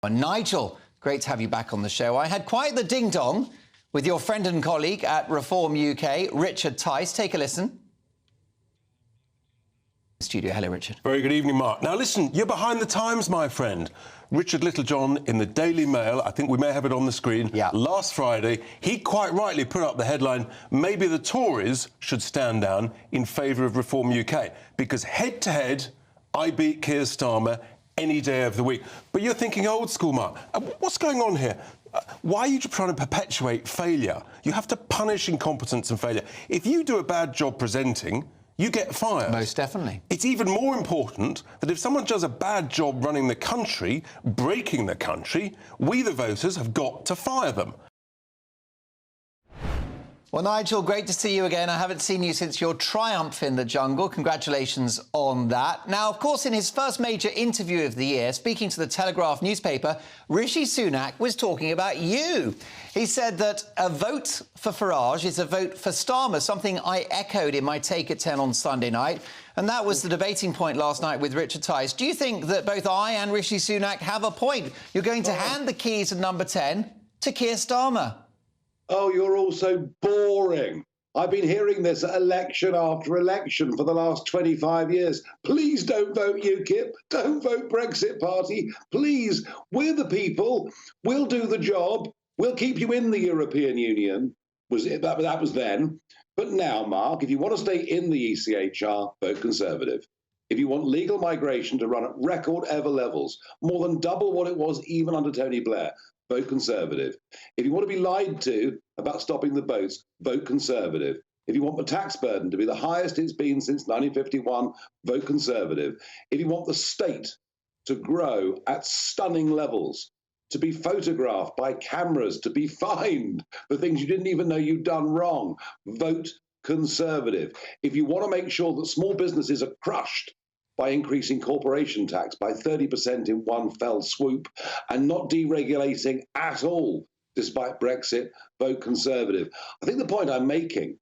Nigel, great to have you back on the show. I had quite the ding-dong with your friend and colleague at Reform UK, Richard Tice. Take a listen. Studio. Hello, Richard. Very good evening, Mark. Now, listen, you're behind the times, my friend. Richard Littlejohn in the Daily Mail, I think we may have it on the screen, last Friday, he quite rightly put up the headline, maybe the Tories should stand down in favour of Reform UK, because head-to-head, I beat Keir Starmer any day of the week. But you're thinking old school, Mark. What's going on here? Why are you trying to perpetuate failure? You have to punish incompetence and failure. If you do a bad job presenting, you get fired. Most definitely. It's even more important that if someone does a bad job running the country, breaking the country, we, the voters, have got to fire them. Well, Nigel, great to see you again. I haven't seen you since your triumph in the jungle. Congratulations on that. Now, of course, in his first major interview of the year, speaking to the Telegraph newspaper, Rishi Sunak was talking about you. He said that a vote for Farage is a vote for Starmer, something I echoed in my Take at 10 on Sunday night. And that was the debating point last night with Richard Tice. Do you think that both I and Rishi Sunak have a point? You're going to hand the keys of number 10 to Keir Starmer. Oh, you're all so boring. I've been hearing this election after election for the last 25 years. Please don't vote UKIP. Don't vote Brexit Party. Please, we're the people. We'll do the job. We'll keep you in the European Union. That was then. But now, Mark, if you want to stay in the ECHR, vote Conservative. If you want legal migration to run at record ever levels, more than double what it was even under Tony Blair, vote Conservative. If you want to be lied to about stopping the boats, vote Conservative. If you want the tax burden to be the highest it's been since 1951, vote Conservative. If you want the state to grow at stunning levels, to be photographed by cameras, to be fined for things you didn't even know you'd done wrong, vote Conservative. If you want to make sure that small businesses are crushed by increasing corporation tax by 30% in one fell swoop and not deregulating at all, despite Brexit, vote Conservative. I think the point I'm making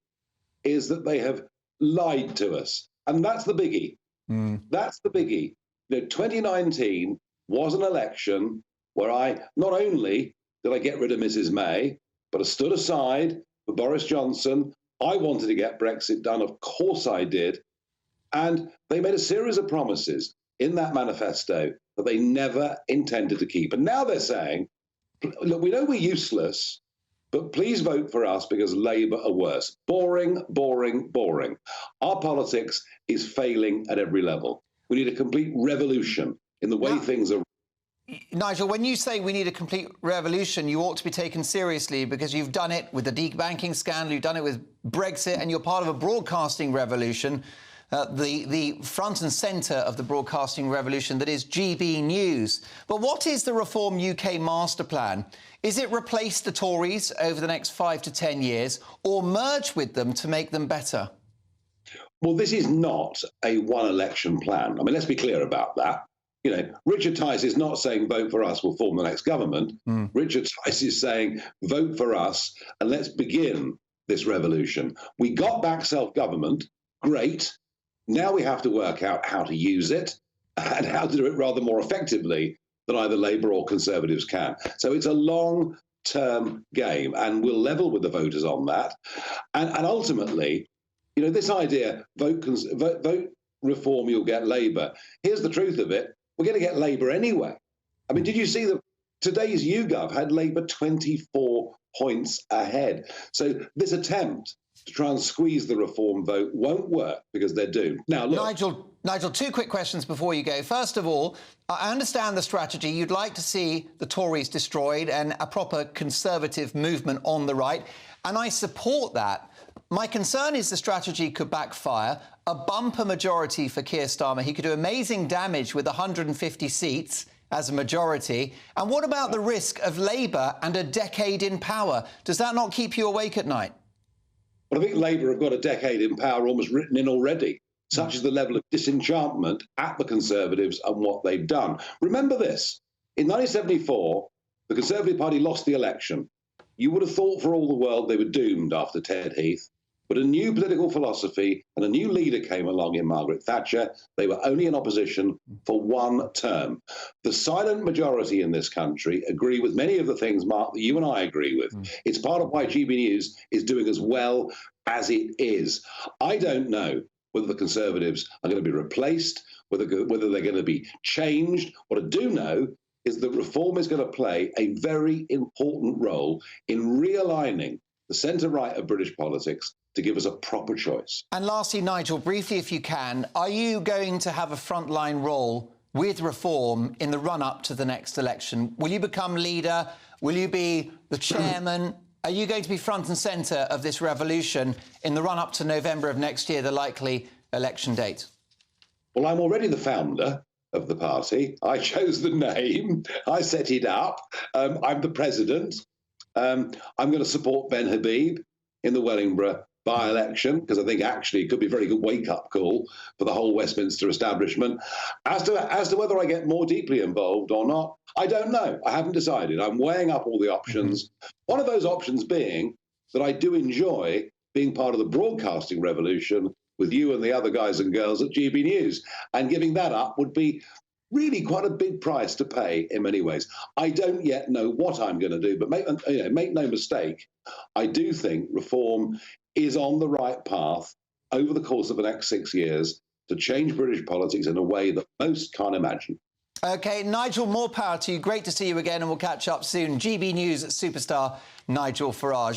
is that they have lied to us. And that's the biggie. That's the biggie. You know, 2019 was an election where not only did I get rid of Mrs. May, but I stood aside for Boris Johnson. I wanted to get Brexit done. Of course I did. And they made a series of promises in that manifesto that they never intended to keep. And now they're saying, look, we know we're useless, but please vote for us because Labour are worse. Boring, boring, boring. Our politics is failing at every level. We need a complete revolution in the way things are. Nigel, when you say we need a complete revolution, you ought to be taken seriously because you've done it with the debanking scandal, you've done it with Brexit, and you're part of a broadcasting revolution. The front and centre of the broadcasting revolution that is GBNews. But what is the Reform UK master plan? Is it replace the Tories over the next 5 to 10 years or merge with them to make them better? Well, this is not a one-election plan. I mean, let's be clear about that. You know, Richard Tice is not saying vote for us, we'll form the next government. Richard Tice is saying vote for us and let's begin this revolution. We got back self-government, great. Now we have to work out how to use it and how to do it rather more effectively than either Labour or Conservatives can. So it's a long-term game, and we'll level with the voters on that. And ultimately, you know, this idea, vote Reform, you'll get Labour. Here's the truth of it. We're going to get Labour anyway. I mean, did you see that today's YouGov had Labour 24 points ahead? So this attempt to try and squeeze the Reform vote won't work because they're doomed. Now, look. Nigel, two quick questions before you go. First of all, I understand the strategy. You'd like to see the Tories destroyed and a proper Conservative movement on the right, and I support that. My concern is the strategy could backfire. A bumper majority for Keir Starmer. He could do amazing damage with 150 seats as a majority. And what about the risk of Labour and a decade in power? Does that not keep you awake at night? Well, I think Labour have got a decade in power almost written in already. Such is the level of disenchantment at the Conservatives and what they've done. Remember this. In 1974, the Conservative Party lost the election. You would have thought for all the world they were doomed after Ted Heath. But a new political philosophy and a new leader came along in Margaret Thatcher. They were only in opposition for one term. The silent majority in this country agree with many of the things, Mark, that you and I agree with. It's part of why GB is doing as well as it is. I don't know whether the Conservatives are going to be replaced, whether they're going to be changed. What I do know is that reform is going to play a very important role in realigning the centre-right of British politics to give us a proper choice. And lastly, Nigel, briefly if you can, are you going to have a frontline role with reform in the run-up to the next election? Will you become leader? Will you be the chairman? Are you going to be front and centre of this revolution in the run-up to November of next year, the likely election date? Well, I'm already the founder of the party. I chose the name. I set it up. I'm the president. I'm going to support Ben Habib in the Wellingborough by-election, because I think actually it could be a very good wake-up call for the whole Westminster establishment. As to whether I get more deeply involved or not, I don't know. I haven't decided. I'm weighing up all the options. One of those options being that I do enjoy being part of the broadcasting revolution with you and the other guys and girls at GB News. And giving that up would be really quite a big price to pay in many ways. I don't yet know what I'm going to do, but make no mistake, I do think reform is on the right path over the course of the next 6 years to change British politics in a way that most can't imagine. OK, Nigel, more power to you. Great to see you again, and we'll catch up soon. GB News superstar Nigel Farage.